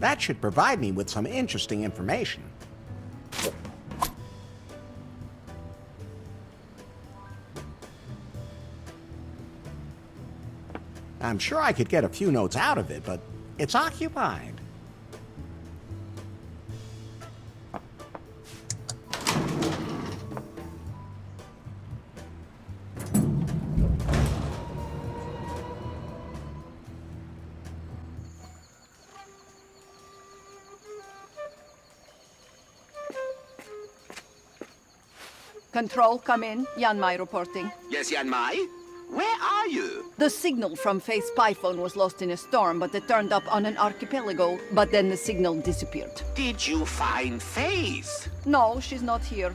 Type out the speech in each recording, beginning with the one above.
That should provide me with some interesting information. I'm sure I could get a few notes out of it, but it's occupied. Control, come in. Jan Mai reporting. Yes, Jan Mai? Where are you? The signal from Faith's spy phone was lost in a storm, but it turned up on an archipelago, but then the signal disappeared. Did you find Faith? No, she's not here.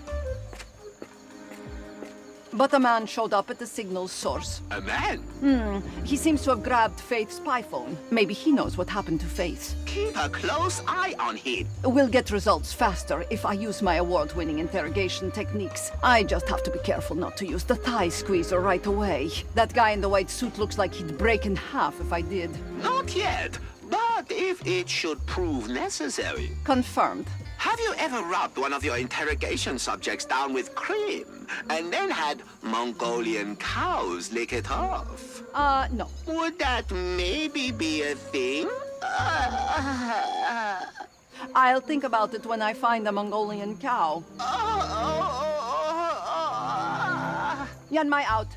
But a man showed up at the signal's source. A man? He seems to have grabbed Faith's spy phone. Maybe he knows what happened to Faith. Keep a close eye on him. We'll get results faster if I use my award-winning interrogation techniques. I just have to be careful not to use the thigh squeezer right away. That guy in the white suit looks like he'd break in half if I did. Not yet, but if it should prove necessary. Confirmed. Have you ever rubbed one of your interrogation subjects down with cream and then had Mongolian cows lick it off? No. Would that maybe be a thing? I'll think about it when I find a Mongolian cow. Jan Mai out.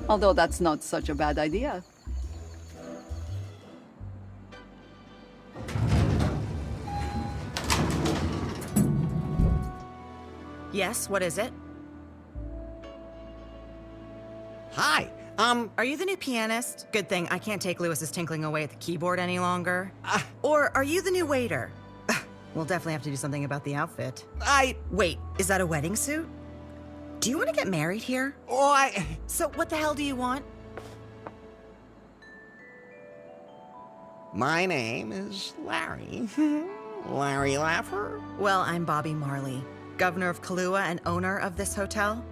Although that's not such a bad idea. Yes, what is it? Hi, Are you the new pianist? Good thing I can't take Lewis's tinkling away at the keyboard any longer. Or are you the new waiter? We'll definitely have to do something about the outfit. Wait, is that a wedding suit? Do you want to get married here? So what the hell do you want? My name is Larry. Larry Laffer? Well, I'm Bobby Marley, governor of Kalaua and owner of this hotel.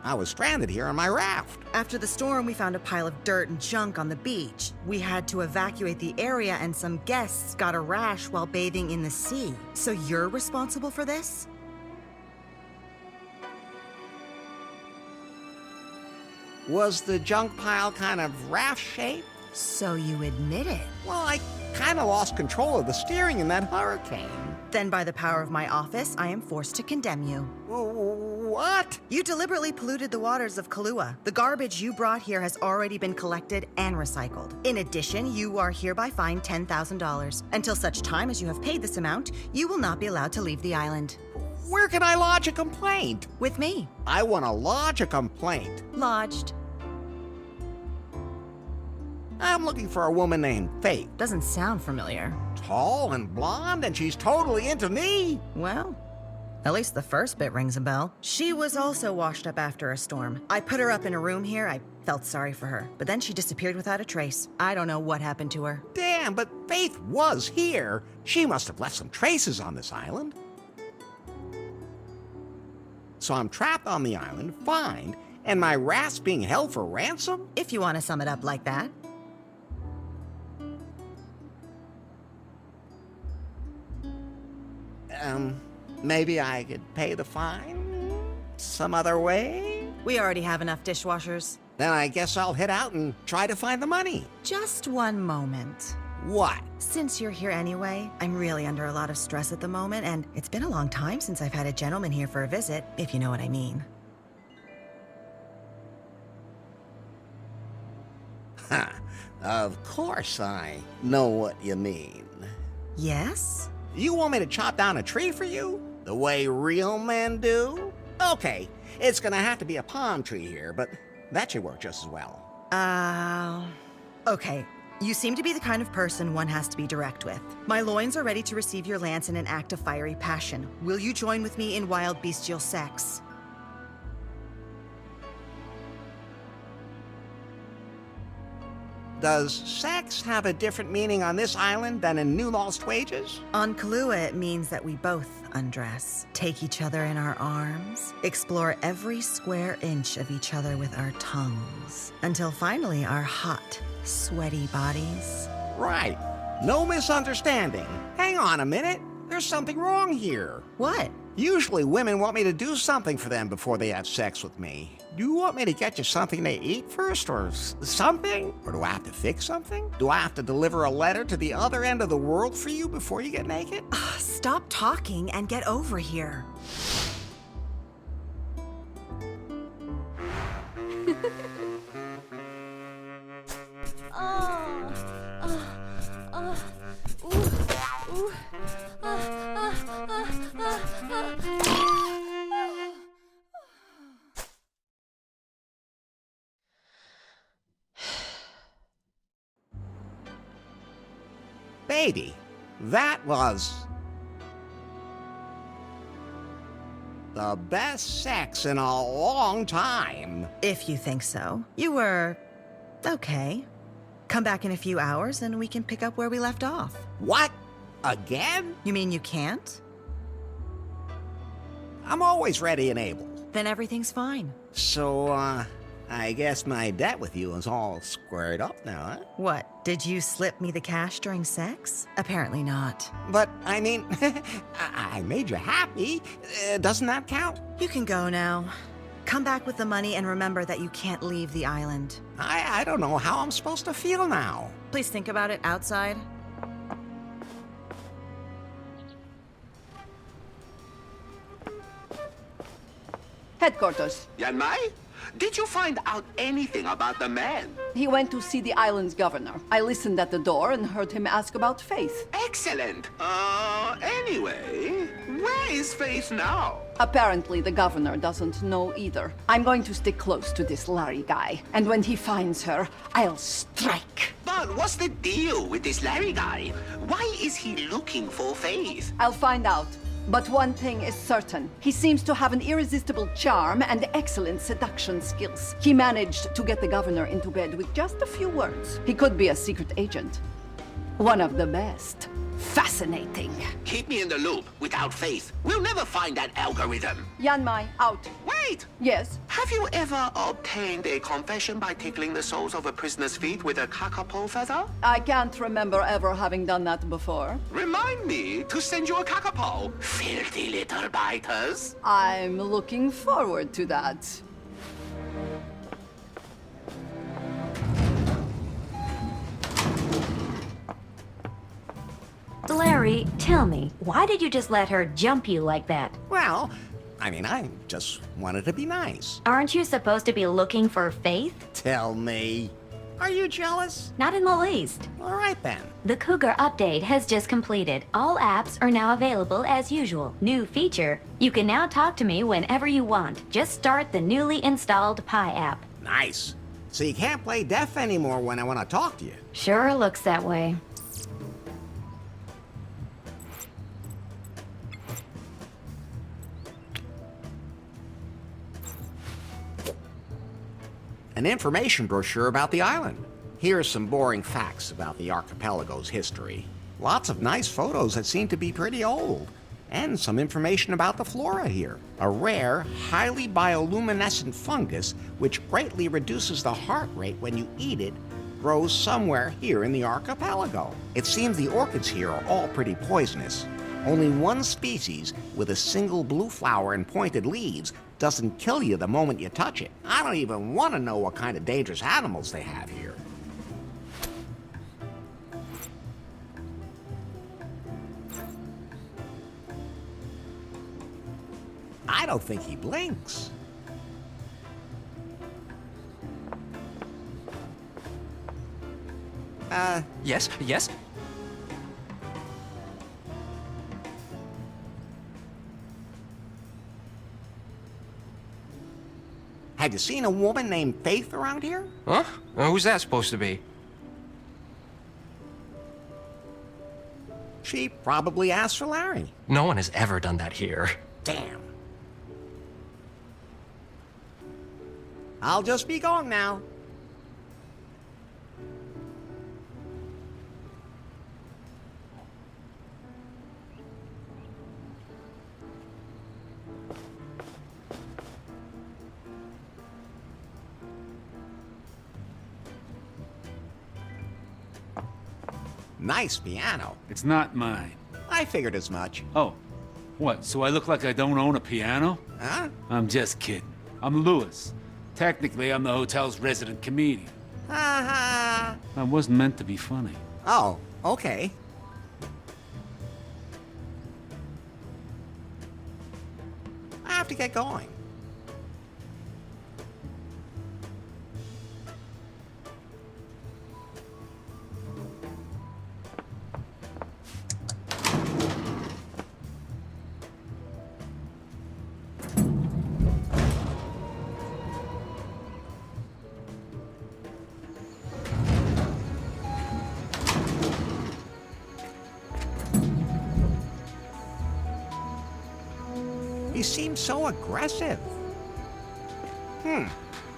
I was stranded here on my raft. After the storm, we found a pile of dirt and junk on the beach. We had to evacuate the area and some guests got a rash while bathing in the sea. So you're responsible for this? Was the junk pile kind of raft-shaped? So you admit it. Well, I kind of lost control of the steering in that hurricane. Then by the power of my office, I am forced to condemn you. What? You deliberately polluted the waters of Kalaua. The garbage you brought here has already been collected and recycled. In addition, you are hereby fined $10,000. Until such time as you have paid this amount, you will not be allowed to leave the island. Where can I lodge a complaint? With me. I want to lodge a complaint. Lodged. I'm looking for a woman named Faith. Doesn't sound familiar. Tall and blonde, and she's totally into me. Well, at least the first bit rings a bell. She was also washed up after a storm. I put her up in a room here. I felt sorry for her. But then she disappeared without a trace. I don't know what happened to her. Damn, but Faith was here. She must have left some traces on this island. So I'm trapped on the island, fined, and my raft's being held for ransom? If you want to sum it up like that. Maybe I could pay the fine some other way? We already have enough dishwashers. Then I guess I'll head out and try to find the money. Just one moment. What? Since you're here anyway, I'm really under a lot of stress at the moment, and it's been a long time since I've had a gentleman here for a visit, if you know what I mean. Ha! Of course I know what you mean. Yes? You want me to chop down a tree for you? The way real men do? Okay, it's gonna have to be a palm tree here, but that should work just as well. Okay. You seem to be the kind of person one has to be direct with. My loins are ready to receive your lance in an act of fiery passion. Will you join with me in wild bestial sex? does sex have a different meaning on this island than in New Lost Wages? On Kalaua, it means that we both undress, take each other in our arms, explore every square inch of each other with our tongues, until finally our hot, sweaty bodies. Right. No misunderstanding. Hang on a minute. There's something wrong here. What? Usually women want me to do something for them before they have sex with me. Do you want me to get you something to eat first, or something? Or do I have to fix something? Do I have to deliver a letter to the other end of the world for you before you get naked? Stop talking and get over here. Baby, that was the best sex in a long time. If you think so. You were okay. Come back in a few hours and we can pick up where we left off. What? Again? You mean you can't? I'm always ready and able. Then everything's fine. So, I guess my debt with you is all squared up now, huh? What, did you slip me the cash during sex? Apparently not. But, I mean, I made you happy. Doesn't that count? You can go now. Come back with the money and remember that you can't leave the island. I don't know how I'm supposed to feel now. Please think about it outside. Headquarters. Yanmai, did you find out anything about the man? He went to see the island's governor. I listened at the door and heard him ask about Faith. Excellent. Anyway, where is Faith now? Apparently, the governor doesn't know either. I'm going to stick close to this Larry guy, and when he finds her, I'll strike. But what's the deal with this Larry guy? Why is he looking for Faith? I'll find out. But one thing is certain. He seems to have an irresistible charm and excellent seduction skills. He managed to get the governor into bed with just a few words. He could be a secret agent. One of the best. Fascinating. Keep me in the loop. Without Faith, we'll never find that algorithm. Yanmai, out. Wait! Yes? Have you ever obtained a confession by tickling the soles of a prisoner's feet with a kakapo feather? I can't remember ever having done that before. Remind me to send you a kakapo, filthy little biters. I'm looking forward to that. Larry, tell me, why did you just let her jump you like that? Well, I mean, I just wanted to be nice. Aren't you supposed to be looking for Faith? Tell me. Are you jealous? Not in the least. All right, then. The Cougar update has just completed. All apps are now available as usual. New feature, you can now talk to me whenever you want. Just start the newly installed Pi app. Nice. So you can't play deaf anymore when I want to talk to you. Sure looks that way. An information brochure about the island. Here are some boring facts about the archipelago's history. Lots of nice photos that seem to be pretty old. And some information about the flora here. A rare, highly bioluminescent fungus which greatly reduces the heart rate when you eat it grows somewhere here in the archipelago. It seems the orchids here are all pretty poisonous. Only one species with a single blue flower and pointed leaves doesn't kill you the moment you touch it. I don't even want to know what kind of dangerous animals they have here. I don't think he blinks. Yes, yes? Have you seen a woman named Faith around here? Huh? Who's that supposed to be? She probably asked for Larry. No one has ever done that here. Damn. I'll just be going now. Nice piano. It's not mine. I figured as much. Oh, what, so I look like I don't own a piano? Huh? I'm just kidding. I'm Louis. Technically, I'm the hotel's resident comedian. Ha I wasn't meant to be funny. Oh, okay. I have to get going. He seems so aggressive.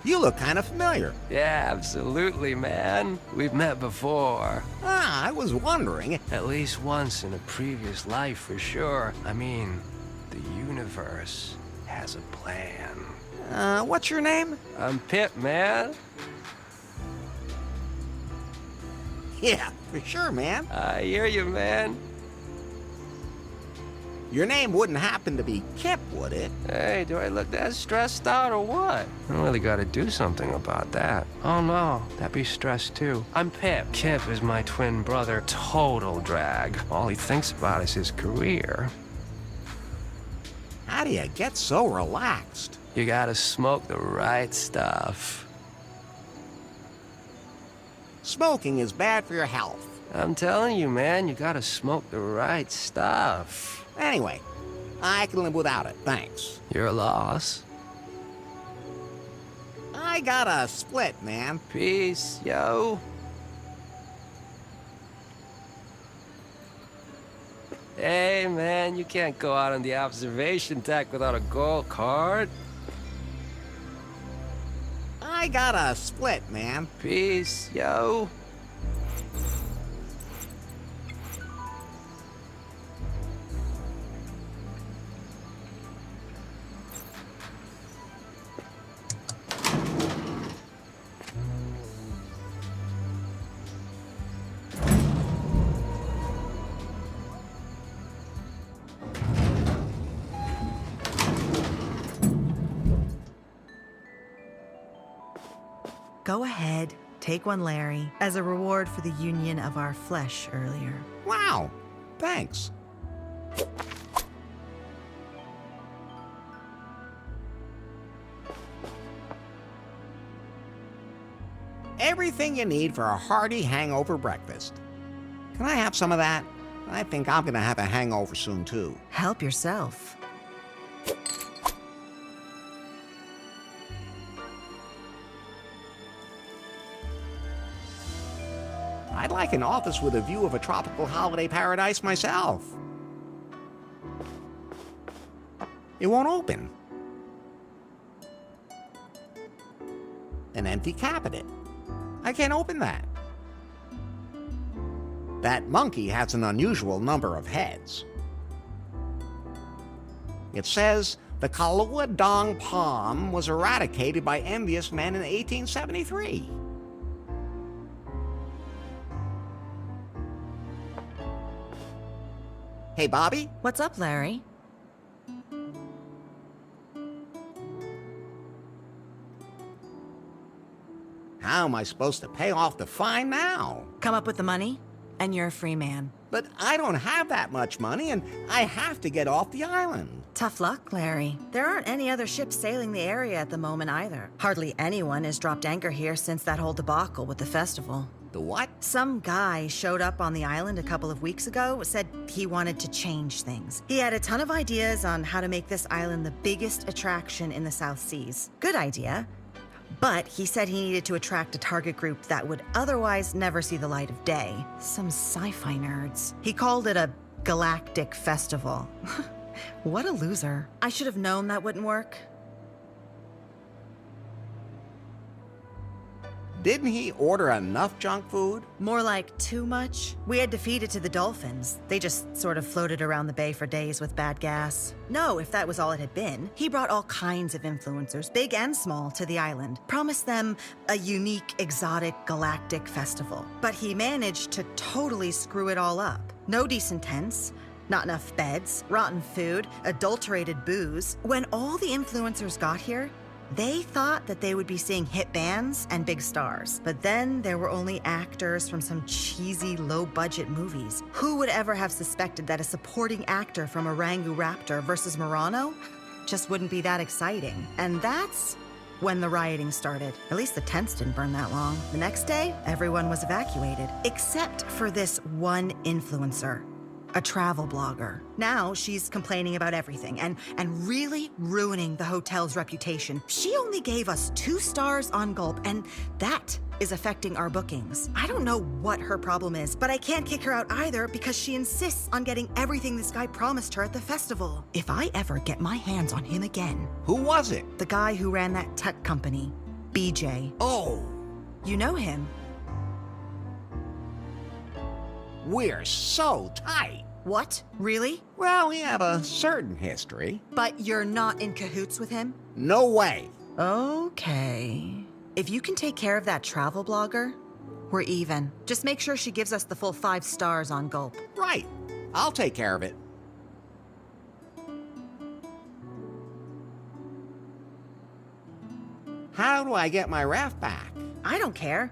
You look kind of familiar. Yeah, absolutely, man. We've met before. I was wondering. At least once in a previous life, for sure. I mean, the universe has a plan. What's your name? I'm Pip, man. Yeah, for sure, man. I hear you, man. Your name wouldn't happen to be Kip, would it? Hey, do I look that stressed out or what? I really gotta do something about that. Oh no, that'd be stress too. I'm Pip. Kip is my twin brother. Total drag. All he thinks about is his career. How do you get so relaxed? You gotta smoke the right stuff. Smoking is bad for your health. I'm telling you, man, you gotta smoke the right stuff. Anyway, I can live without it, thanks. Your loss. I got a split, man. Peace, yo. Hey, man, you can't go out on the observation deck without a gold card. I got a split, man. Peace, yo. Go ahead, take one, Larry, as a reward for the union of our flesh earlier. Wow, thanks. Everything you need for a hearty hangover breakfast. Can I have some of that? I think I'm gonna have a hangover soon, too. Help yourself. I'd like an office with a view of a tropical holiday paradise myself. It won't open. An empty cabinet. I can't open that. That monkey has an unusual number of heads. It says the Kalaua Dong palm was eradicated by envious men in 1873. Hey, Bobby? What's up, Larry? How am I supposed to pay off the fine now? Come up with the money, and you're a free man. But I don't have that much money, and I have to get off the island. Tough luck, Larry. There aren't any other ships sailing the area at the moment either. Hardly anyone has dropped anchor here since that whole debacle with the festival. The what? Some guy showed up on the island a couple of weeks ago, said he wanted to change things. He had a ton of ideas on how to make this island the biggest attraction in the South Seas. Good idea. But he said he needed to attract a target group that would otherwise never see the light of day. Some sci-fi nerds. He called it a galactic festival. What a loser. I should have known that wouldn't work. Didn't he order enough junk food? More like too much. We had to feed it to the dolphins. They just sort of floated around the bay for days with bad gas. No, if that was all it had been, he brought all kinds of influencers, big and small, to the island. Promised them a unique, exotic, galactic festival. But he managed to totally screw it all up. No decent tents, not enough beds, rotten food, adulterated booze. When all the influencers got here, they thought that they would be seeing hit bands and big stars. But then there were only actors from some cheesy, low-budget movies. Who would ever have suspected that a supporting actor from Orangu Raptor versus Murano just wouldn't be that exciting? And that's when the rioting started. At least the tents didn't burn that long. The next day, everyone was evacuated, except for this one influencer. A travel blogger. Now she's complaining about everything and really ruining the hotel's reputation. She only gave us 2 stars on Gulp, and that is affecting our bookings. I don't know what her problem is, but I can't kick her out either because she insists on getting everything this guy promised her at the festival. If I ever get my hands on him again. Who was it? The guy who ran that tech company, BJ. Oh, You know him. we're so tight. What? Really? Well, we have a certain history. But you're not in cahoots with him? No way. Okay. If you can take care of that travel blogger, we're even. Just make sure she gives us the full 5 stars on Gulp. Right. I'll take care of it. How do I get my raft back? I don't care.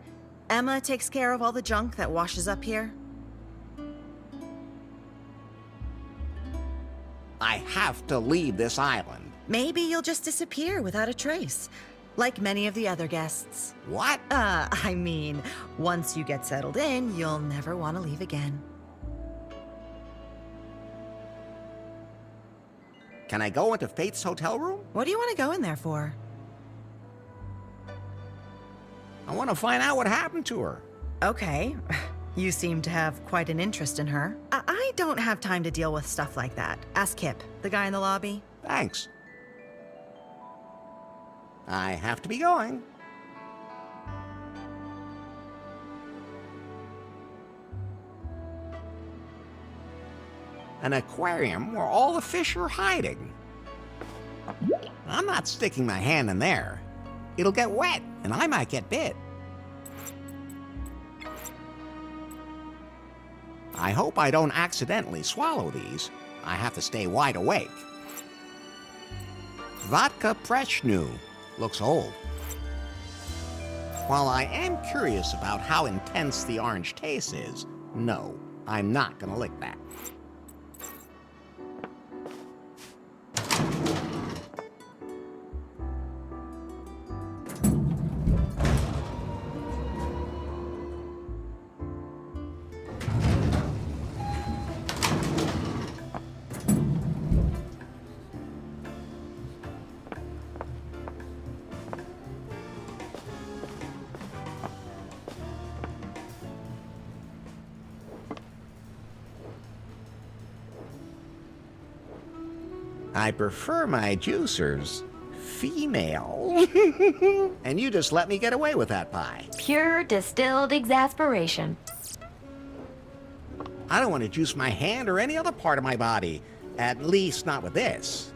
Emma takes care of all the junk that washes up here. I have to leave this island. Maybe you'll just disappear without a trace, like many of the other guests. What? I mean, once you get settled in, you'll never want to leave again. Can I go into Faith's hotel room? What do you want to go in there for? I want to find out what happened to her. Okay. You seem to have quite an interest in her. I don't have time to deal with stuff like that. Ask Kip, the guy in the lobby. Thanks. I have to be going. An aquarium where all the fish are hiding. I'm not sticking my hand in there. It'll get wet, and I might get bit. I hope I don't accidentally swallow these. I have to stay wide awake. Vodka Preshnu. Looks old. While I am curious about how intense the orange taste is, no, I'm not gonna lick that. I prefer my juicers female. And you just let me get away with that pie. Pure distilled exasperation. I don't want to juice my hand or any other part of my body. At least not with this.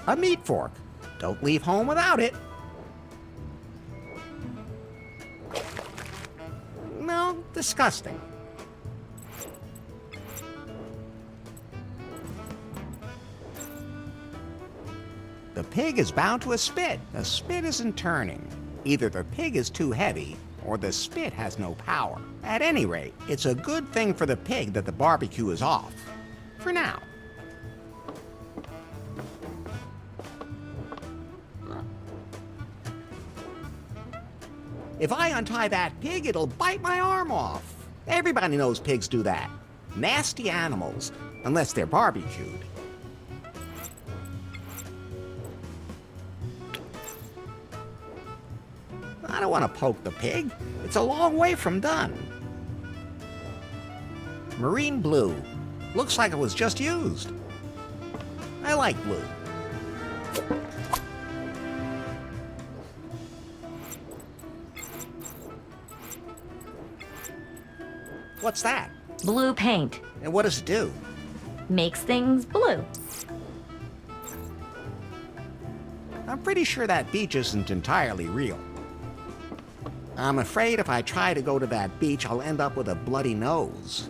A meat fork. Don't leave home without it. No, disgusting. The pig is bound to a spit. The spit isn't turning. Either the pig is too heavy, or the spit has no power. At any rate, it's a good thing for the pig that the barbecue is off. For now. If I untie that pig, it'll bite my arm off. Everybody knows pigs do that. Nasty animals, unless they're barbecued. I don't want to poke the pig. It's a long way from done. Marine blue. Looks like it was just used. I like blue. What's that? Blue paint. And what does it do? Makes things blue. I'm pretty sure that beach isn't entirely real. I'm afraid if I try to go to that beach, I'll end up with a bloody nose.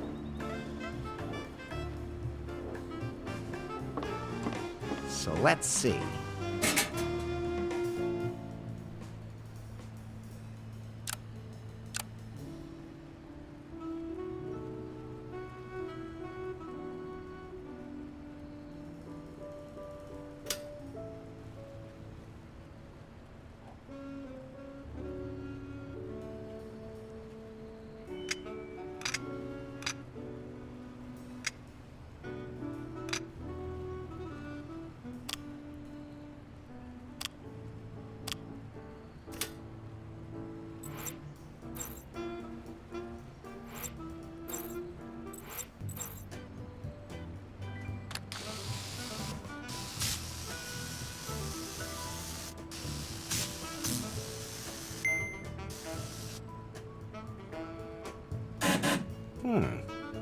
So let's see.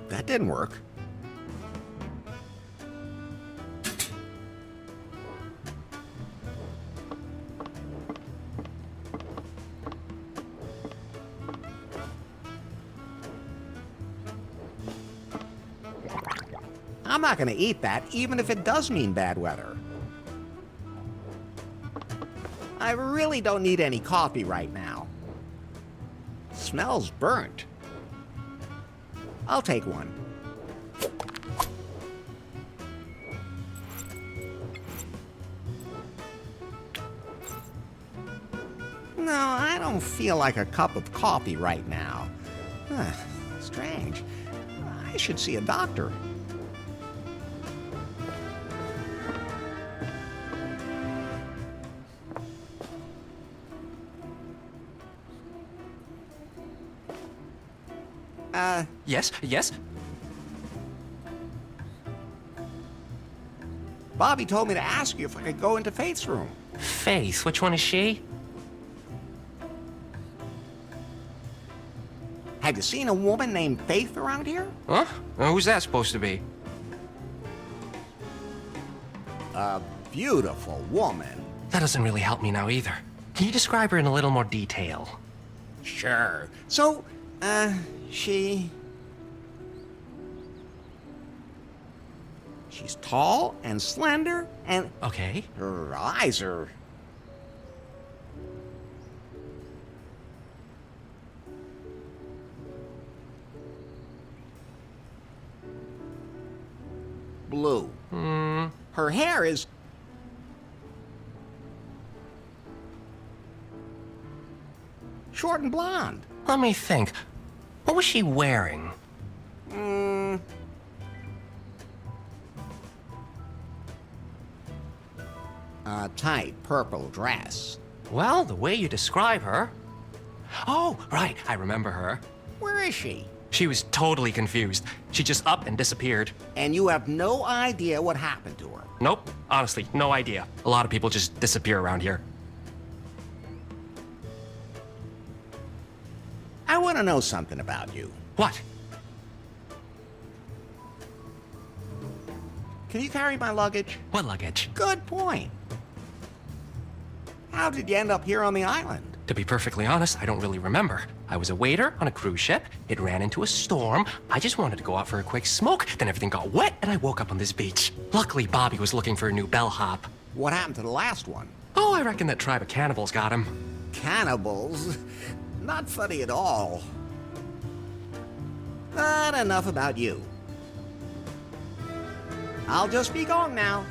That didn't work. I'm not gonna eat that, even if it does mean bad weather. I really don't need any coffee right now. Smells burnt. I'll take one. No, I don't feel like a cup of coffee right now. Strange. I should see a doctor. Yes? Bobby told me to ask you if I could go into Faith's room. Faith, which one is she? Have you seen a woman named Faith around here? Huh? Who's that supposed to be? A beautiful woman. That doesn't really help me now either. Can you describe her in a little more detail? Sure. So, she's tall and slender, and Okay. her eyes are... blue. Her hair is... short and blonde. Let me think. What was she wearing? A tight purple dress. Well, the way you describe her... Oh, right, I remember her. Where is she? She was totally confused. She just up and disappeared. And you have no idea what happened to her. Nope, honestly, no idea. A lot of people just disappear around here. I want to know something about you. What? Can you carry my luggage? What luggage? Good point. How did you end up here on the island? To be perfectly honest, I don't really remember. I was a waiter on a cruise ship. It ran into a storm. I just wanted to go out for a quick smoke. Then everything got wet and I woke up on this beach. Luckily, Bobby was looking for a new bellhop. What happened to the last one? Oh, I reckon that tribe of cannibals got him. Cannibals? Not funny at all. But enough about you. I'll just be going now.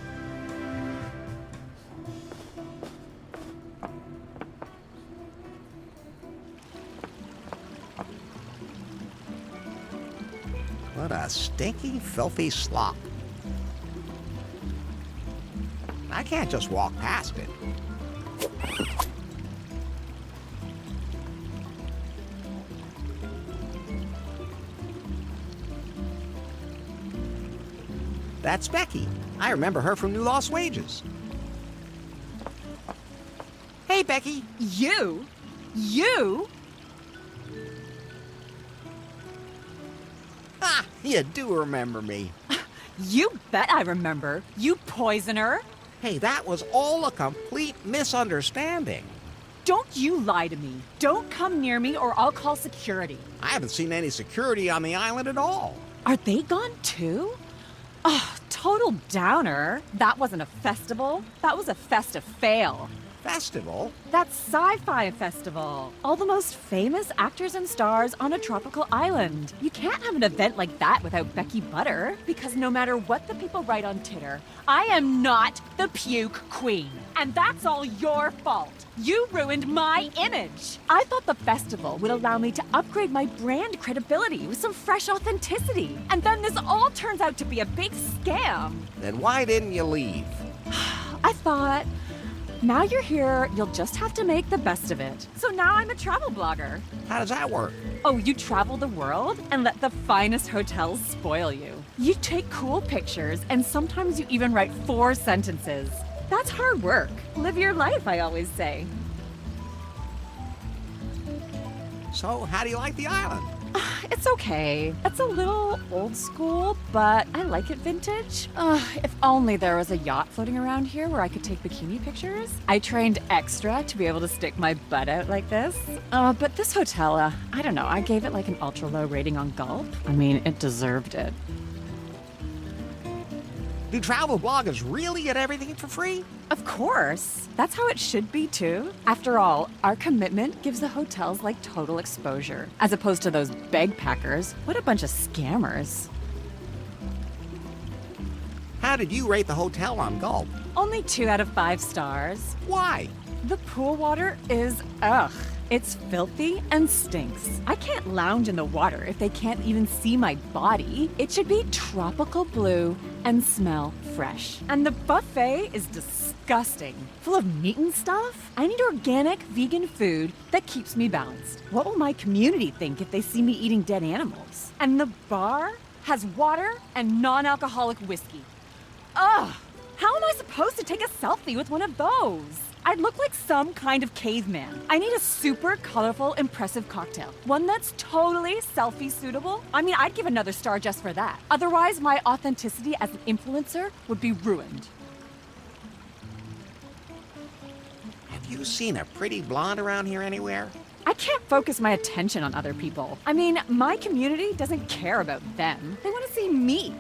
What a stinky, filthy slop. I can't just walk past it. That's Becky. I remember her from New Lost Wages. Hey, Becky. You? You? Ah, you do remember me. You bet I remember. You poisoner. Hey, that was all a complete misunderstanding. Don't you lie to me. Don't come near me or I'll call security. I haven't seen any security on the island at all. Are they gone too? Oh, total downer. That wasn't a festival. That was a festive fail. Festival? That sci-fi festival. All the most famous actors and stars on a tropical island. You can't have an event like that without Becky Butter. Because no matter what the people write on Twitter, I am not the puke queen. And that's all your fault. You ruined my image. I thought the festival would allow me to upgrade my brand credibility with some fresh authenticity. And then this all turns out to be a big scam. Then why didn't you leave? I thought, now you're here, you'll just have to make the best of it. So now I'm a travel blogger. How does that work? Oh, you travel the world and let the finest hotels spoil you. You take cool pictures and sometimes you even write 4 sentences. That's hard work. Live your life, I always say. So, how do you like the island? It's okay. It's a little old school, but I like it vintage. If only there was a yacht floating around here where I could take bikini pictures. I trained extra to be able to stick my butt out like this. But this hotel, I don't know, I gave it like an ultra low rating on Gulp. I mean, it deserved it. Do travel bloggers really get everything for free? Of course. That's how it should be, too. After all, our commitment gives the hotels like total exposure, as opposed to those bagpackers. What a bunch of scammers. How did you rate the hotel on Gulp? Only 2 out of 5 stars. Why? The pool water is ugh. It's filthy and stinks. I can't lounge in the water if they can't even see my body. It should be tropical blue and smell fresh. And the buffet is disgusting. Full of meat and stuff. I need organic, vegan food that keeps me balanced. What will my community think if they see me eating dead animals? And the bar has water and non-alcoholic whiskey. Ugh! How am I supposed to take a selfie with one of those? I'd look like some kind of caveman. I need a super colorful, impressive cocktail. One that's totally selfie suitable. I mean, I'd give another star just for that. Otherwise, my authenticity as an influencer would be ruined. Have you seen a pretty blonde around here anywhere? I can't focus my attention on other people. I mean, my community doesn't care about them. They want to see me.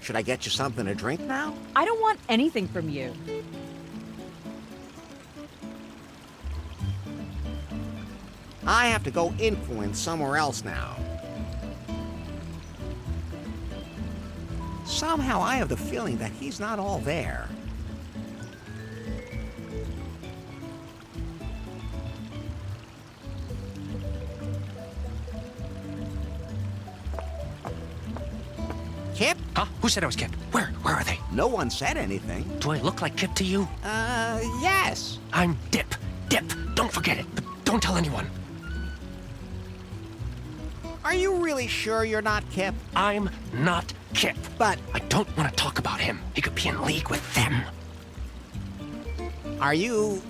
Should I get you something to drink now? I don't want anything from you. I have to go influence somewhere else now. Somehow I have the feeling that he's not all there. Kip? Huh? Who said I was Kip? Where are they? No one said anything. Do I look like Kip to you? Yes. I'm Dip. Dip. Don't forget it. But don't tell anyone. Are you really sure you're not Kip? I'm not Kip. But I don't want to talk about him. He could be in league with them. are you,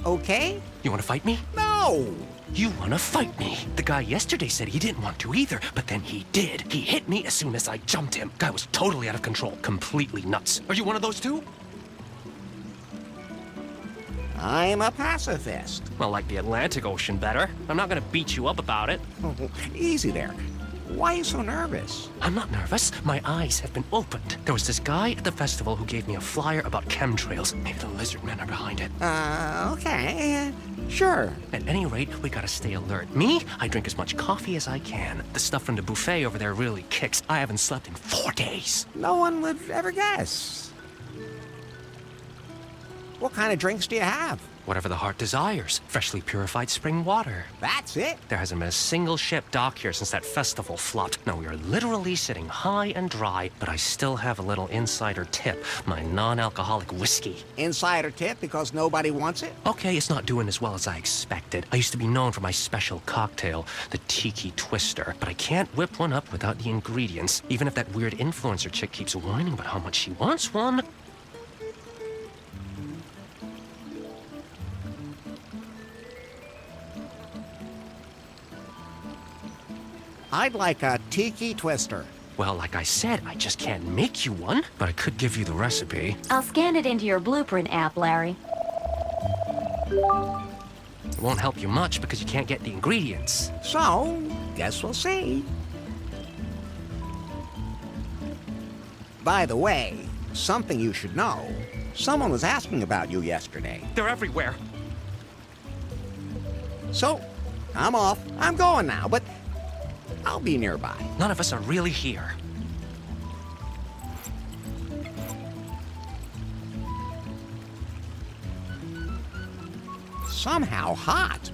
okay? You want to fight me? No! You want to fight me? The guy yesterday said he didn't want to either, but then he did. He hit me as soon as I jumped him. Guy was totally out of control, completely nuts. Are you one of those too? I'm a pacifist. Well, like the Atlantic Ocean better. I'm not gonna beat you up about it. Oh, easy there. Why are you so nervous? I'm not nervous. My eyes have been opened. There was this guy at the festival who gave me a flyer about chemtrails. Maybe the lizard men are behind it. Okay. Sure. At any rate, we gotta stay alert. Me, I drink as much coffee as I can. The stuff from the buffet over there really kicks. I haven't slept in 4 days. No one would ever guess. What kind of drinks do you have? whatever the heart desires. Freshly purified spring water. That's it? There hasn't been a single ship docked here since that festival flopped. No, we are literally sitting high and dry, but I still have a little insider tip. My non-alcoholic whiskey. Insider tip because nobody wants it? Okay, it's not doing as well as I expected. I used to be known for my special cocktail, the Tiki Twister, but I can't whip one up without the ingredients, even if that weird influencer chick keeps whining about how much she wants one. I'd like a Tiki Twister. Well, like I said, I just can't make you one, but I could give you the recipe. I'll scan it into your blueprint app, Larry. It won't help you much because you can't get the ingredients. So, guess we'll see. By the way, something you should know. Someone was asking about you yesterday. They're everywhere. So, I'm off. I'm going now, but I'll be nearby. None of us are really here. Somehow hot.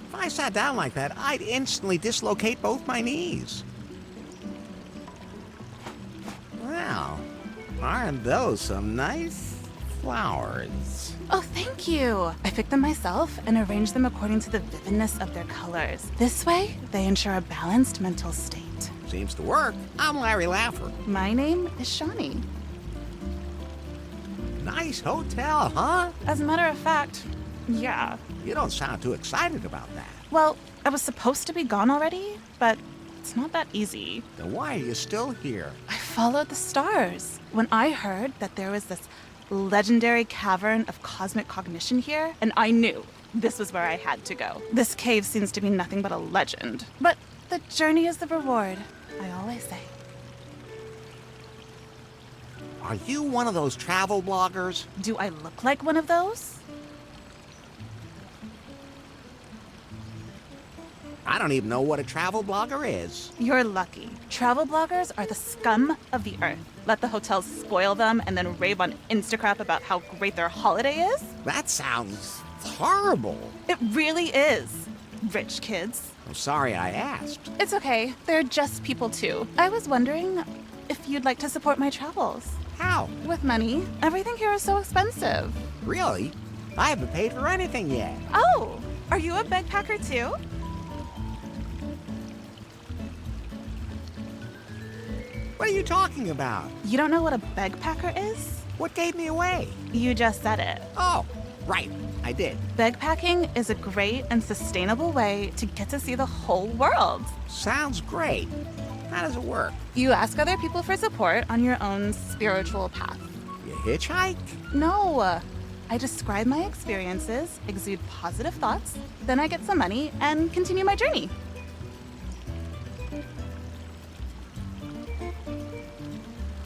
If I sat down like that, I'd instantly dislocate both my knees. Wow, aren't those some nice flowers? Oh, thank you. I picked them myself and arranged them according to the vividness of their colors. This way, they ensure a balanced mental state. Seems to work. I'm Larry Laffer. My name is Shawnee. Nice hotel, huh? As a matter of fact, yeah. You don't sound too excited about that. Well, I was supposed to be gone already, but it's not that easy. Then why are you still here? I followed the stars. When I heard that there was this legendary cavern of cosmic cognition here, and I knew this was where I had to go. This cave seems to be nothing but a legend. But the journey is the reward, I always say. Are you one of those travel bloggers? Do I look like one of those? I don't even know what a travel blogger is. You're lucky. Travel bloggers are the scum of the earth. Let the hotels spoil them and then rave on Instagram about how great their holiday is? That sounds horrible. It really is. Rich kids. I'm sorry I asked. It's okay. They're just people too. I was wondering if you'd like to support my travels. How? With money. Everything here is so expensive. Really? I haven't paid for anything yet. Oh, are you a backpacker too? What are you talking about? You don't know what a bagpacker is? What gave me away? You just said it. Oh, right. I did. Bagpacking is a great and sustainable way to get to see the whole world. Sounds great. How does it work? You ask other people for support on your own spiritual path. You hitchhike? No. I describe my experiences, exude positive thoughts, then I get some money and continue my journey.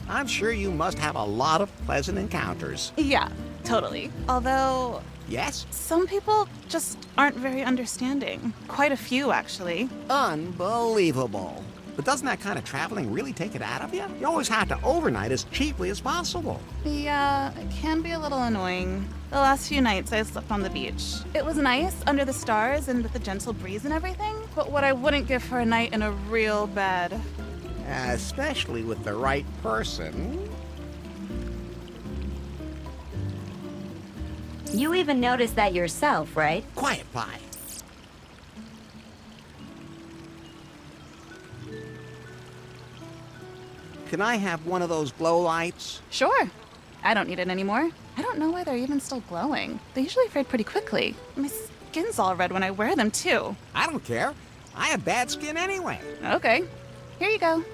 I'm sure you must have a lot of pleasant encounters. Yeah, totally. Although, Yes? some people just aren't very understanding. Quite a few, actually. Unbelievable. But doesn't that kind of traveling really take it out of you? You always have to overnight as cheaply as possible. Yeah, it can be a little annoying. The last few nights I slept on the beach. It was nice under the stars and with the gentle breeze and everything, but what I wouldn't give for a night in a real bed. Especially with the right person. You even noticed that yourself, right? Quiet, Pie. Can I have one of those glow lights? Sure. I don't need it anymore. I don't know why they're even still glowing. They usually fade pretty quickly. My skin's all red when I wear them, too. I don't care. I have bad skin anyway. Okay. Here you go.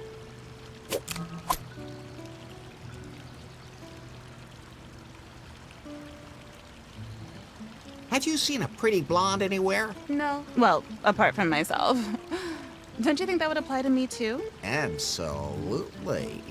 Have you seen a pretty blonde anywhere? No. Well, apart from myself. Don't you think that would apply to me, too? Absolutely.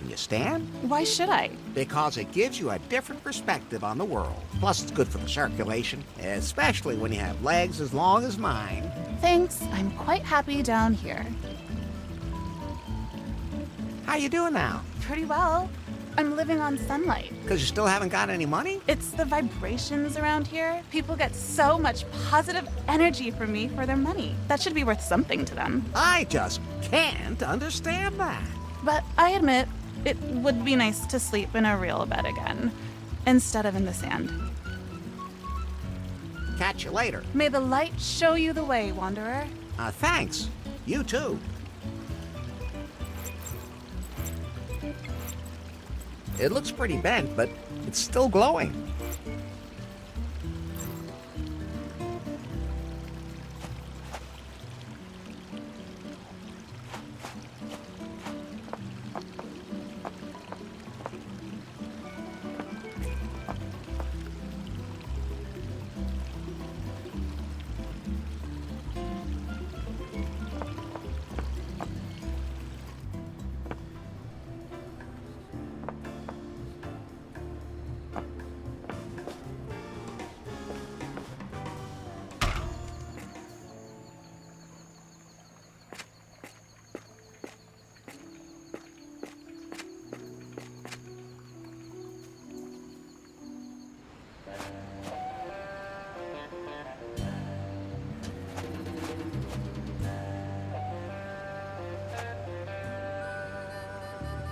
Can you stand? Why should I? Because it gives you a different perspective on the world. Plus, it's good for the circulation, especially when you have legs as long as mine. Thanks, I'm quite happy down here. How you doing now? Pretty well. I'm living on sunlight. Because you still haven't got any money? It's the vibrations around here. People get so much positive energy from me for their money. That should be worth something to them. I just can't understand that. But I admit, it would be nice to sleep in a real bed again, instead of in the sand. Catch you later. May the light show you the way, Wanderer. Thanks. You too. It looks pretty bent, but it's still glowing.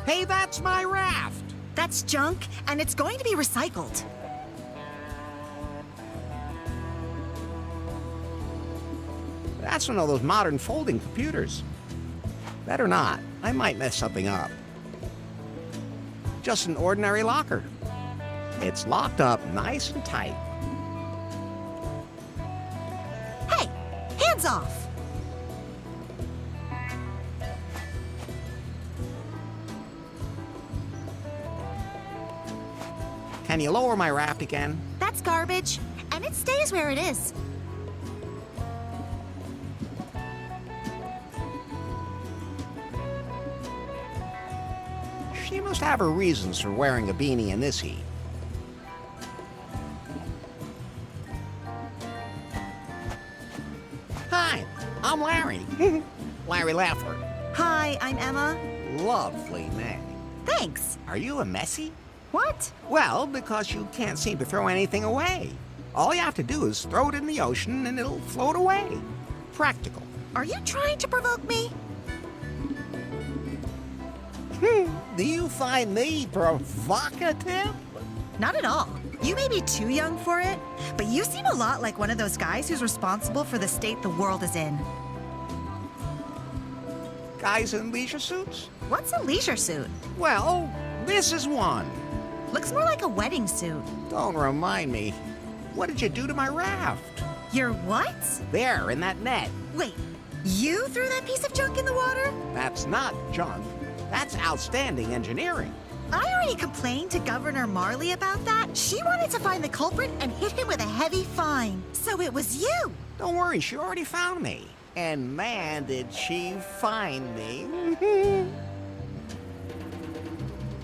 Hey, that's my raft! That's junk, and it's going to be recycled. That's one of those modern folding computers. Better not. I might mess something up. Just an ordinary locker. It's locked up nice and tight. Hey, hands off! Can you lower my raft again? That's garbage, and it stays where it is. She must have her reasons for wearing a beanie in this heat. Hi, I'm Larry. Larry Lafford. Hi, I'm Emma. Lovely name. Thanks. Are you a Messi? What? Well, because you can't seem to throw anything away. All you have to do is throw it in the ocean and it'll float away. Practical. Are you trying to provoke me? Do you find me provocative? Not at all. You may be too young for it, but you seem a lot like one of those guys who's responsible for the state the world is in. Guys in leisure suits? What's a leisure suit? Well, this is one. Looks more like a wedding suit. Don't remind me. What did you do to my raft? Your what? There, in that net. Wait, you threw that piece of junk in the water? That's not junk. That's outstanding engineering. I already complained to Governor Marley about that. She wanted to find the culprit and hit him with a heavy fine. So it was you. Don't worry, she already found me. And man, did she find me.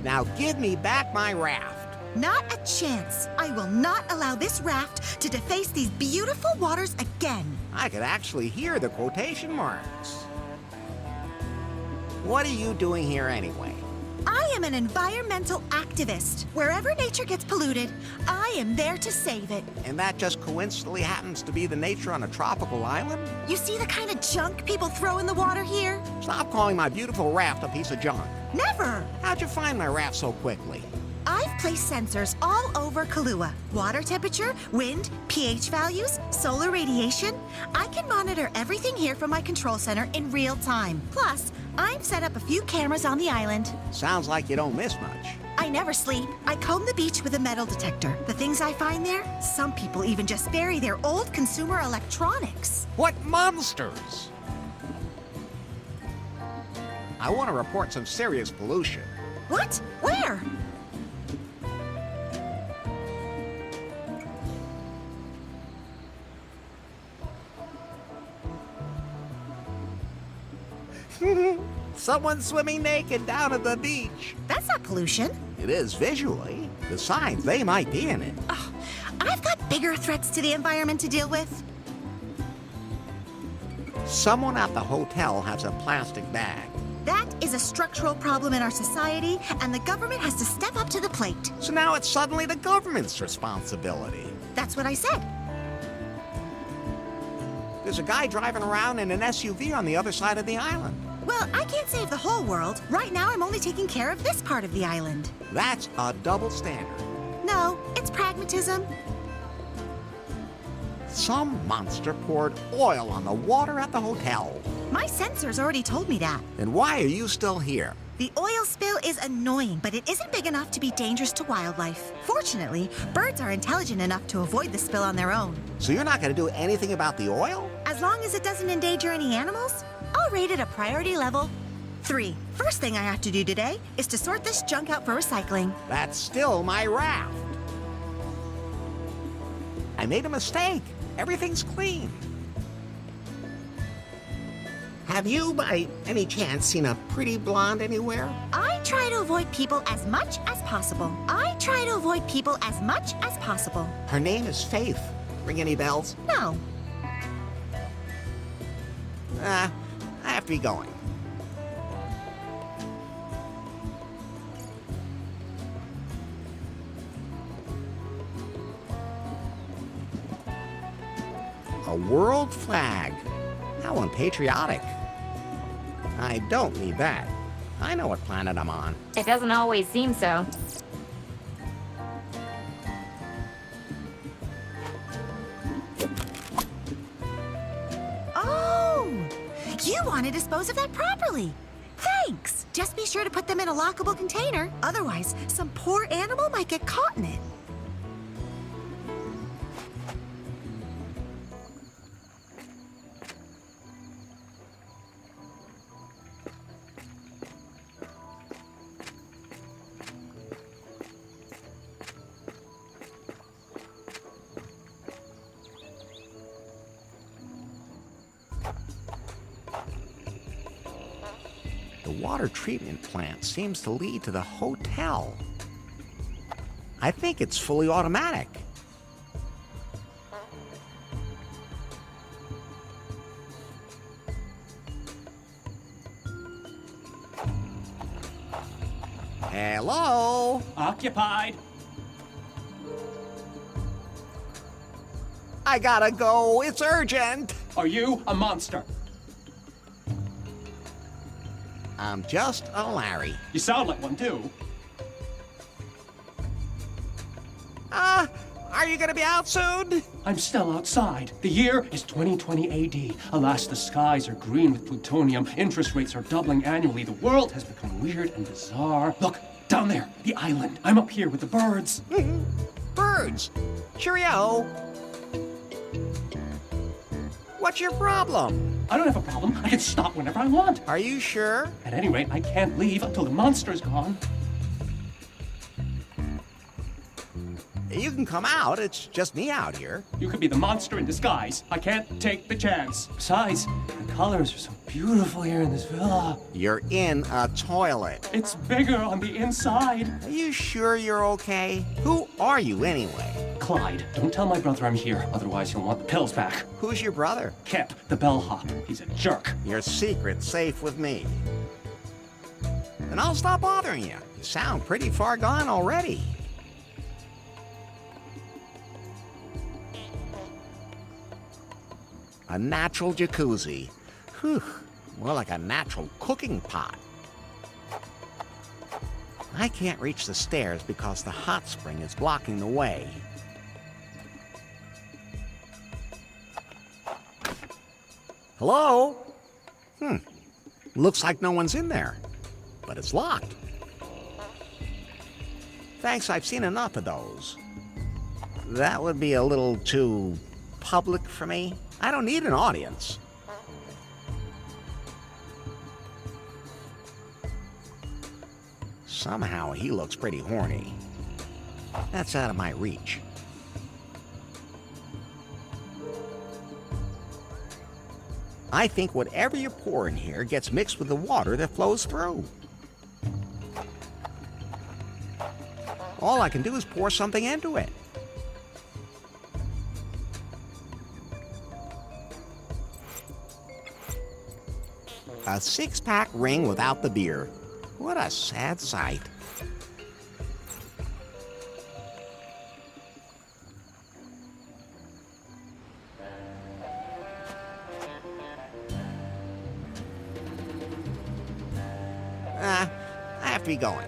Now give me back my raft. Not a chance. I will not allow this raft to deface these beautiful waters again. I could actually hear the quotation marks. What are you doing here anyway? I am an environmental activist. Wherever nature gets polluted, I am there to save it. And that just coincidentally happens to be the nature on a tropical island? You see the kind of junk people throw in the water here? Stop calling my beautiful raft a piece of junk. Never! How'd you find my raft so quickly? I've placed sensors all over Kalaua. Water temperature, wind, pH values, solar radiation. I can monitor everything here from my control center in real time. Plus, I've set up a few cameras on the island. Sounds like you don't miss much. I never sleep. I comb the beach with a metal detector. The things I find there, some people even just bury their old consumer electronics. What monsters! I want to report some serious pollution. What? Where? Someone swimming naked down at the beach. That's not pollution. It is visually. Besides, they might be in it. Oh, I've got bigger threats to the environment to deal with. Someone at the hotel has a plastic bag. That is a structural problem in our society, and the government has to step up to the plate. So now it's suddenly the government's responsibility. That's what I said. There's a guy driving around in an SUV on the other side of the island. Well, I can't save the whole world. Right now, I'm only taking care of this part of the island. That's a double standard. No, it's pragmatism. Some monster poured oil on the water at the hotel. My sensors already told me that. Then why are you still here? The oil spill is annoying, but it isn't big enough to be dangerous to wildlife. Fortunately, birds are intelligent enough to avoid the spill on their own. So you're not going to do anything about the oil? As long as it doesn't endanger any animals, I'll rate it a priority level 3. First thing I have to do today is to sort this junk out for recycling. That's still my raft. I made a mistake. Everything's clean. Have you, by any chance, seen a pretty blonde anywhere? I try to avoid people as much as possible. Her name is Faith. Ring any bells? No. I have to be going. A world flag. How unpatriotic. I don't need that. I know what planet I'm on. It doesn't always seem so. Oh! You want to dispose of that properly. Thanks. Just be sure to put them in a lockable container. Otherwise, some poor animal might get caught in it. The water treatment plant seems to lead to the hotel. I think it's fully automatic. Hello? Occupied. I gotta go. It's urgent. Are you a monster? I'm just a Larry. You sound like one, too. Are you gonna be out soon? I'm still outside. The year is 2020 AD. Alas, the skies are green with plutonium. Interest rates are doubling annually. The world has become weird and bizarre. Look, down there, the island. I'm up here with the birds. Birds. Cheerio. What's your problem? I don't have a problem. I can stop whenever I want. Are you sure? At any rate, I can't leave until the monster's gone. You can come out. It's just me out here. You could be the monster in disguise. I can't take the chance. Besides, the colors are so beautiful here in this villa. You're in a toilet. It's bigger on the inside. Are you sure you're okay? Who are you anyway? Clyde, don't tell my brother I'm here, otherwise he'll want the pills back. Who's your brother? Kip, the bellhop. He's a jerk. Your secret's safe with me. And I'll stop bothering you. You sound pretty far gone already. A natural jacuzzi. Whew, more like a natural cooking pot. I can't reach the stairs because the hot spring is blocking the way. Hello? Looks like no one's in there, but it's locked. Thanks, I've seen enough of those. That would be a little too public for me. I don't need an audience. Somehow he looks pretty horny. That's out of my reach. I think whatever you pour in here gets mixed with the water that flows through. All I can do is pour something into it. A six-pack ring without the beer. What a sad sight. I have to be going.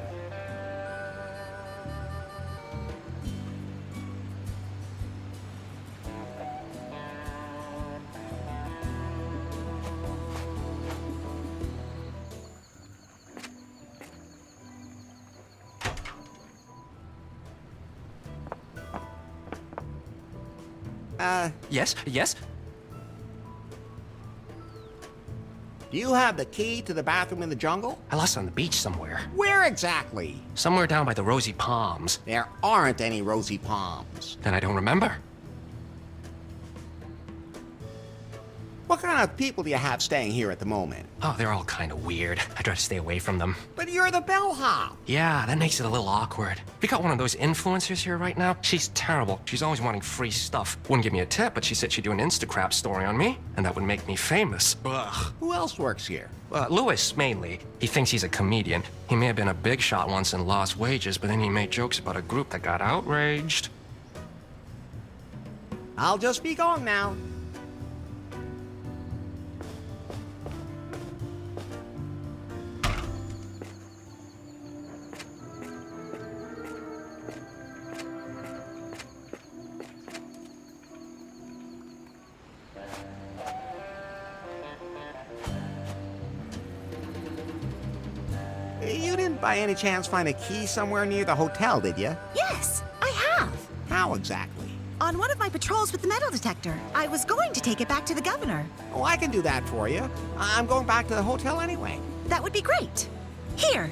Yes? Do you have the key to the bathroom in the jungle? I lost it on the beach somewhere. Where exactly? Somewhere down by the rosy palms. There aren't any rosy palms. Then I don't remember. What kind of people do you have staying here at the moment? Oh, they're all kind of weird. I try to stay away from them. But you're the bellhop. Yeah, that makes it a little awkward. We got one of those influencers here right now. She's terrible. She's always wanting free stuff. Wouldn't give me a tip, but she said she'd do an Instacrap story on me, and that would make me famous. Ugh. Who else works here? Lewis, mainly. He thinks he's a comedian. He may have been a big shot once and lost wages, but then he made jokes about a group that got outraged. I'll just be going now. You didn't by any chance find a key somewhere near the hotel, did you? Yes, I have. How exactly? On one of my patrols with the metal detector. I was going to take it back to the governor. Oh, I can do that for you. I'm going back to the hotel anyway. That would be great. Here.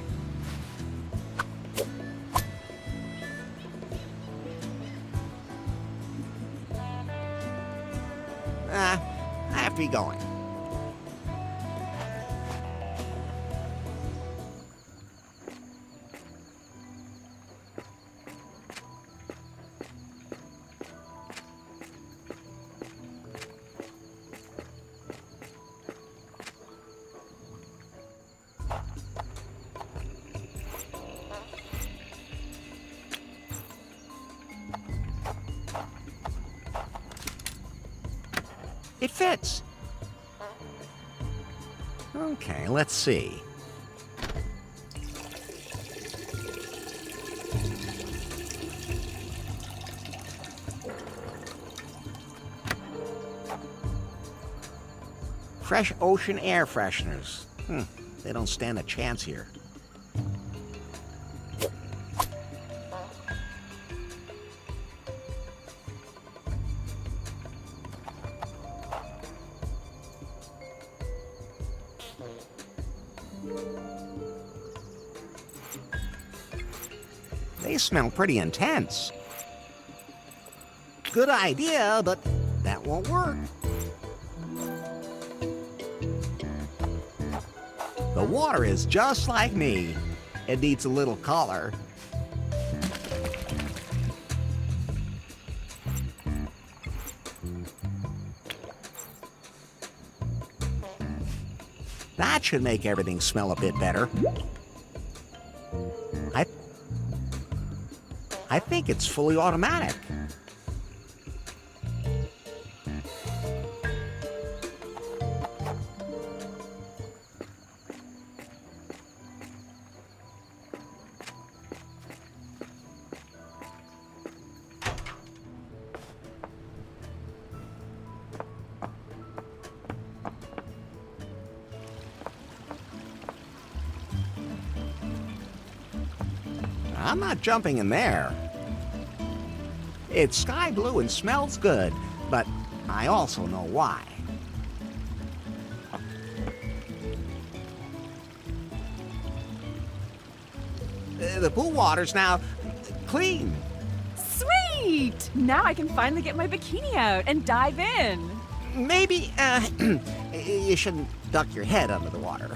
I have to be going. It fits. Okay, let's see. Fresh ocean air fresheners. They don't stand a chance here. They smell pretty intense. Good idea, but that won't work. The water is just like me. It needs a little color. That should make everything smell a bit better. I think it's fully automatic. I'm not jumping in there. It's sky blue and smells good, but I also know why. The pool water's now clean. Sweet! Now I can finally get my bikini out and dive in. Maybe You shouldn't duck your head under the water.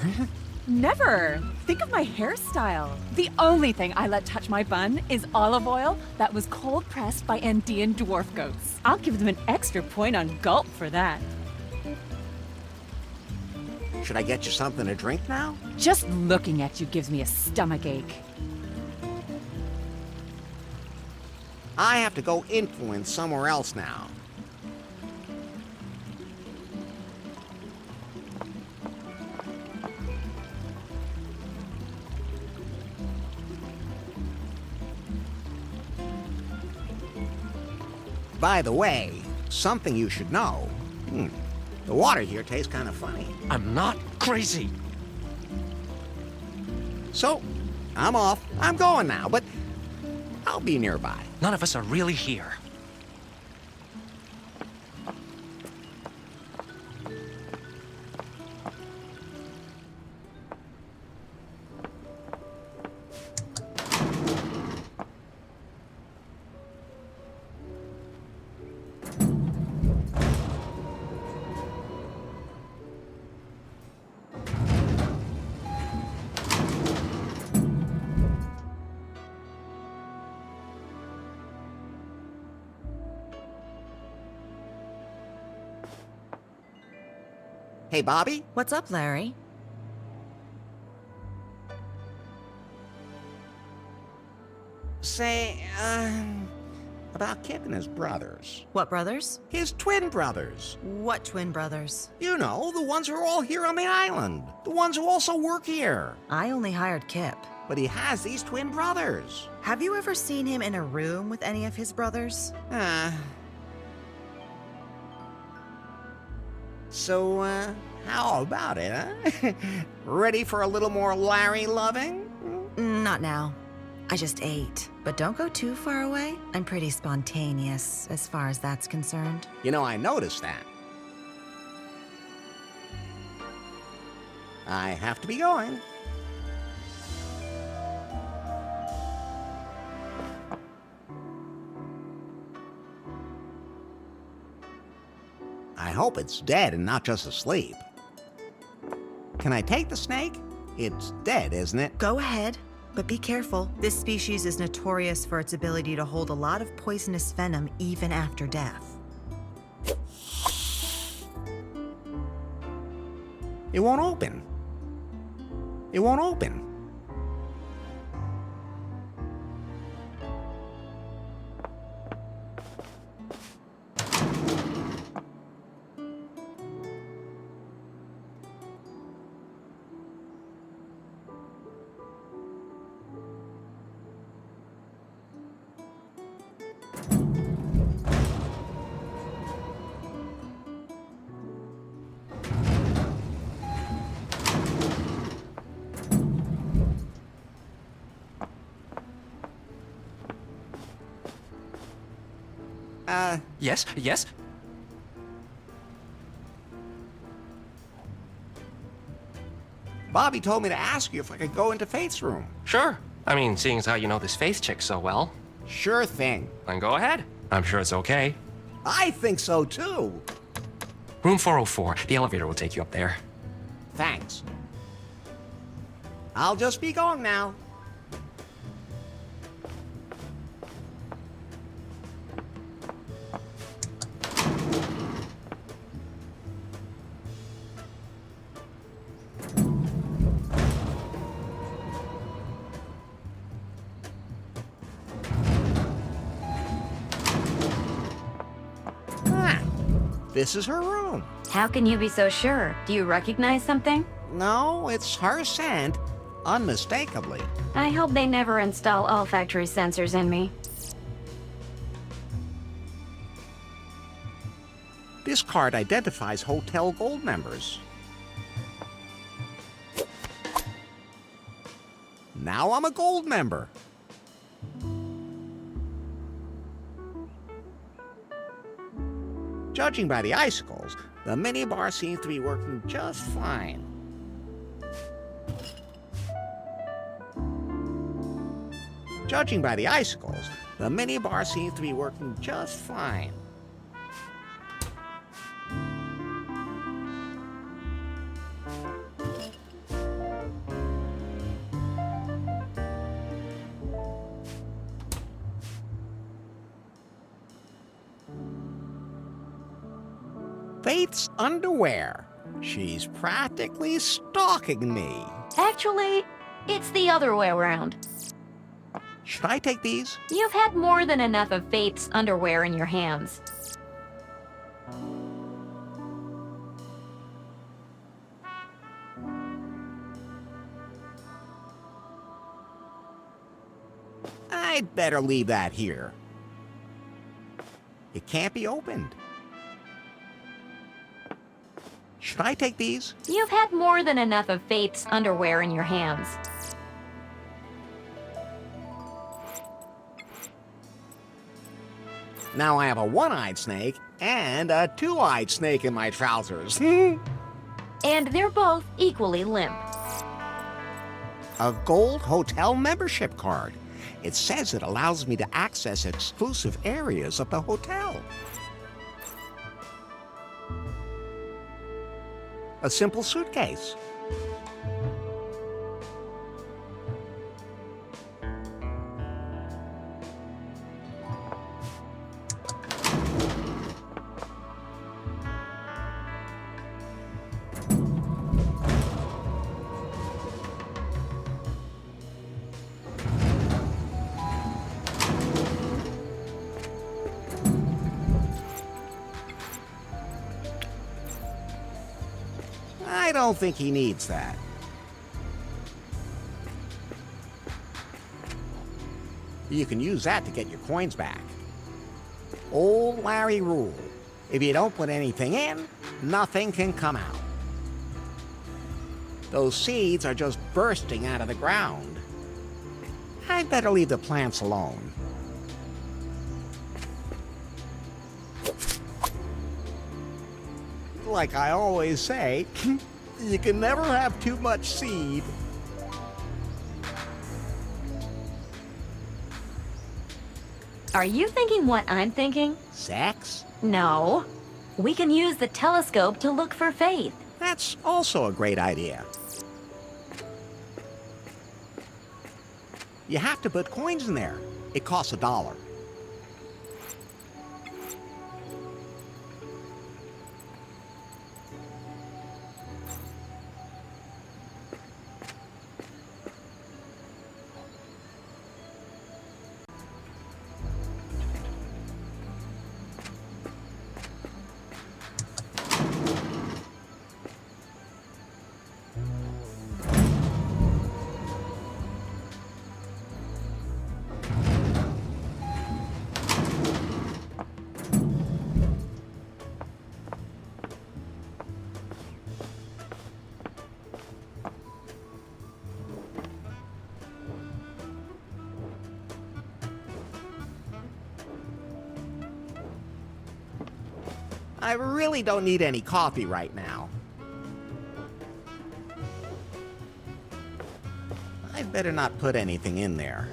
Never. Think of my hairstyle. The only thing I let touch my bun is olive oil that was cold pressed by Andean dwarf goats. I'll give them an extra point on gulp for that. Should I get you something to drink now? Just looking at you gives me a stomachache. I have to go influence somewhere else now. By the way, something you should know. The water here tastes kind of funny. I'm not crazy. So, I'm off. I'm going now, but I'll be nearby. None of us are really here. Hey, Bobby? What's up, Larry? Say, about Kip and his brothers. What brothers? His twin brothers. What twin brothers? You know, the ones who are all here on the island. The ones who also work here. I only hired Kip. But he has these twin brothers. Have you ever seen him in a room with any of his brothers? So, how about it, huh? Ready for a little more Larry loving? Not now. I just ate. But don't go too far away. I'm pretty spontaneous as far as that's concerned. You know, I noticed that. I have to be going. I hope it's dead and not just asleep. Can I take the snake? It's dead, isn't it? Go ahead, but be careful. This species is notorious for its ability to hold a lot of poisonous venom even after death. It won't open. It won't open. Yes? Bobby told me to ask you if I could go into Faith's room. Sure. I mean, seeing as how you know this Faith chick so well. Sure thing. Then go ahead. I'm sure it's okay. I think so, too. Room 404. The elevator will take you up there. Thanks. I'll just be going now. This is her room. How can you be so sure? Do you recognize something? No, it's her scent, unmistakably. I hope they never install olfactory sensors in me. This card identifies Hotel Gold members. Now I'm a Gold member. Judging by the icicles, the minibar seems to be working just fine. Judging by the icicles, the minibar seems to be working just fine. Faith's underwear. She's practically stalking me. Actually, it's the other way around. Should I take these? You've had more than enough of Faith's underwear in your hands. I'd better leave that here. It can't be opened. Should I take these? You've had more than enough of Faith's underwear in your hands. Now I have a one-eyed snake and a two-eyed snake in my trousers. And they're both equally limp. A gold hotel membership card. It says it allows me to access exclusive areas of the hotel. A simple suitcase. I don't think he needs that. You can use that to get your coins back. Old Larry rule. If you don't put anything in, nothing can come out. Those seeds are just bursting out of the ground. I'd better leave the plants alone. Like I always say, you can never have too much seed. Are you thinking what I'm thinking? Sex? No. We can use the telescope to look for Faith. That's also a great idea. You have to put coins in there. It costs $1. I really don't need any coffee right now. I'd better not put anything in there.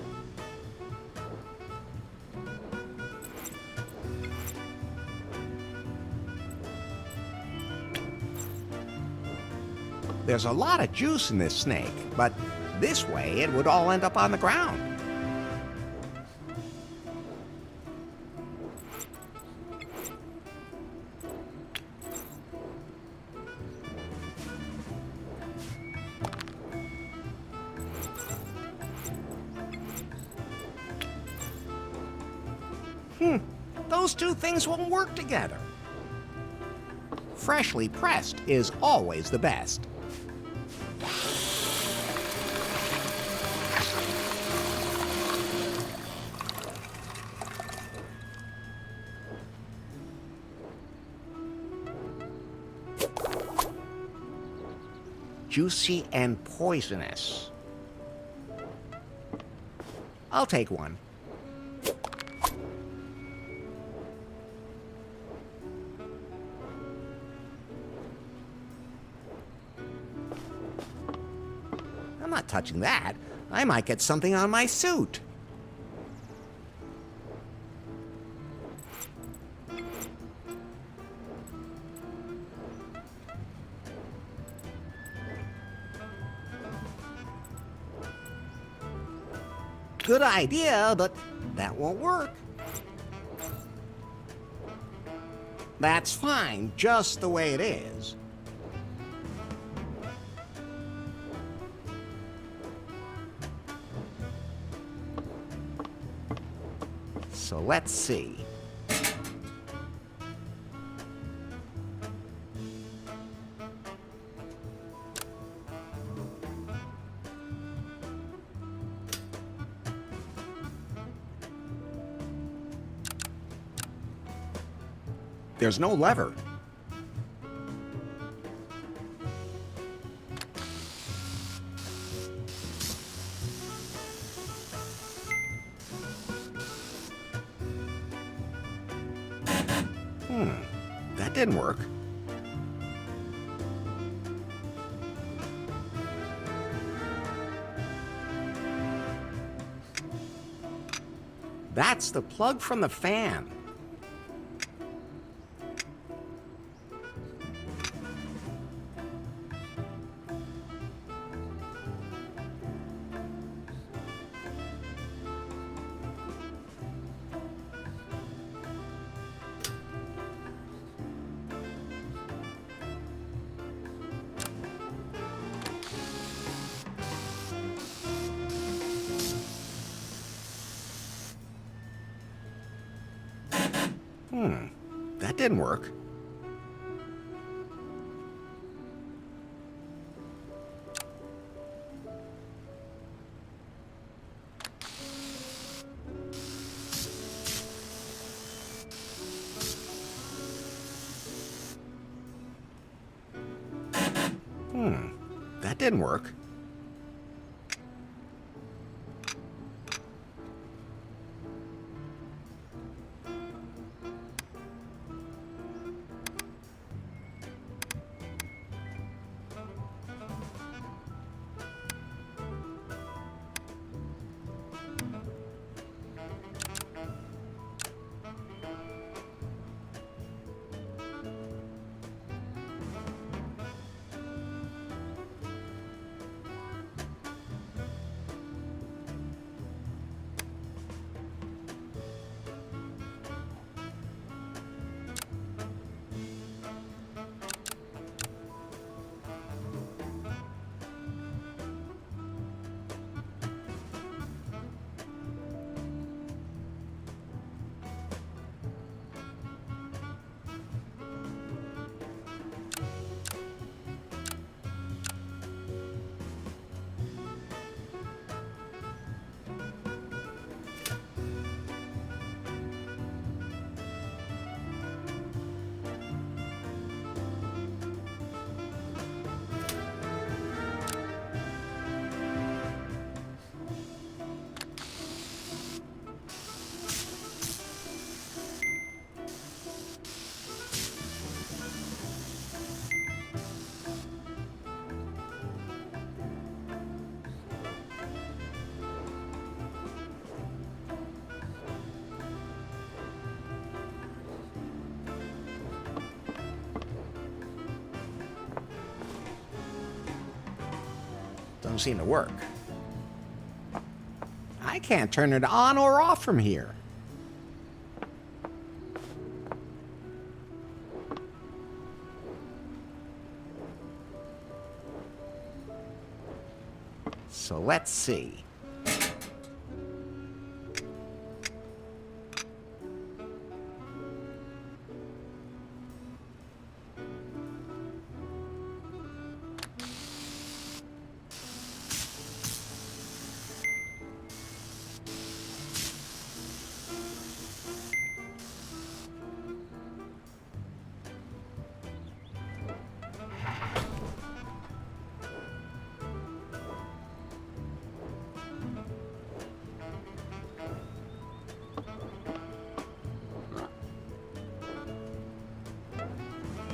There's a lot of juice in this snake, but this way it would all end up on the ground. Those two things won't work together. Freshly pressed is always the best. Juicy and poisonous. I'll take one. I'm not touching that. I might get something on my suit. Good idea, but that won't work. That's fine, just the way it is. So let's see. There's no lever. That didn't work. That's the plug from the fan. That didn't work. That didn't work. Doesn't seem to work. I can't turn it on or off from here. So let's see.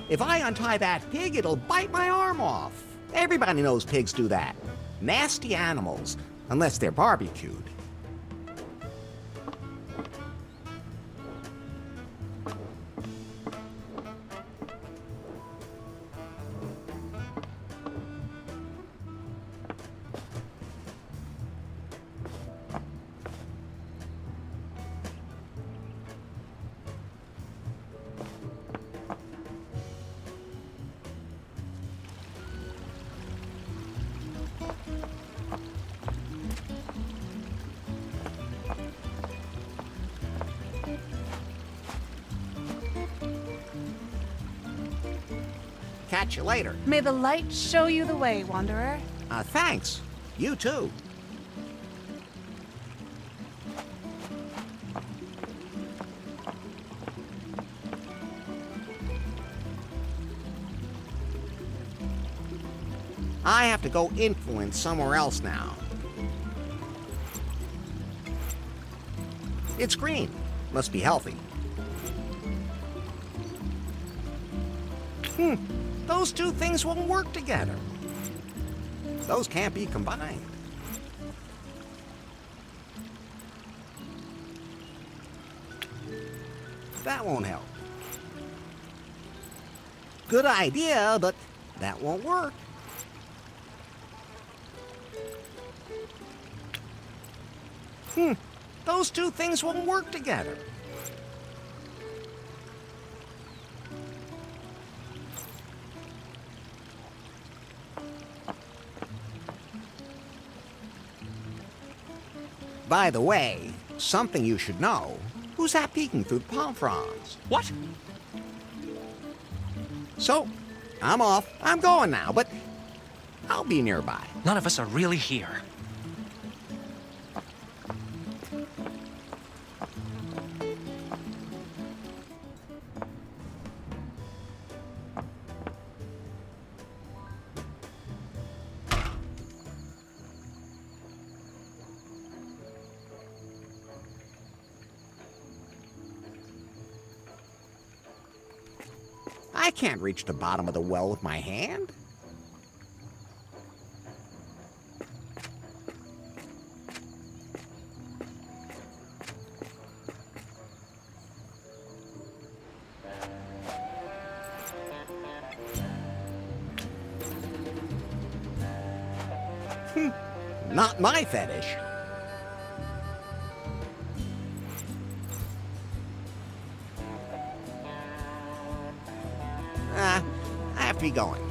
If I untie that pig, it'll bite my arm off. Everybody knows pigs do that. Nasty animals, unless they're barbecued. catch you later. May the light show you the way, Wanderer. Thanks. You too. I have to go influence somewhere else now. It's green. Must be healthy. Those two things won't work together. Those can't be combined. That won't help. Good idea, but that won't work. Those two things won't work together. By the way, something you should know. Who's that peeking through the palm fronds? What? So, I'm off. I'm going now, but I'll be nearby. None of us are really here. I can't reach the bottom of the well with my hand. Not my fetish. I have to be going.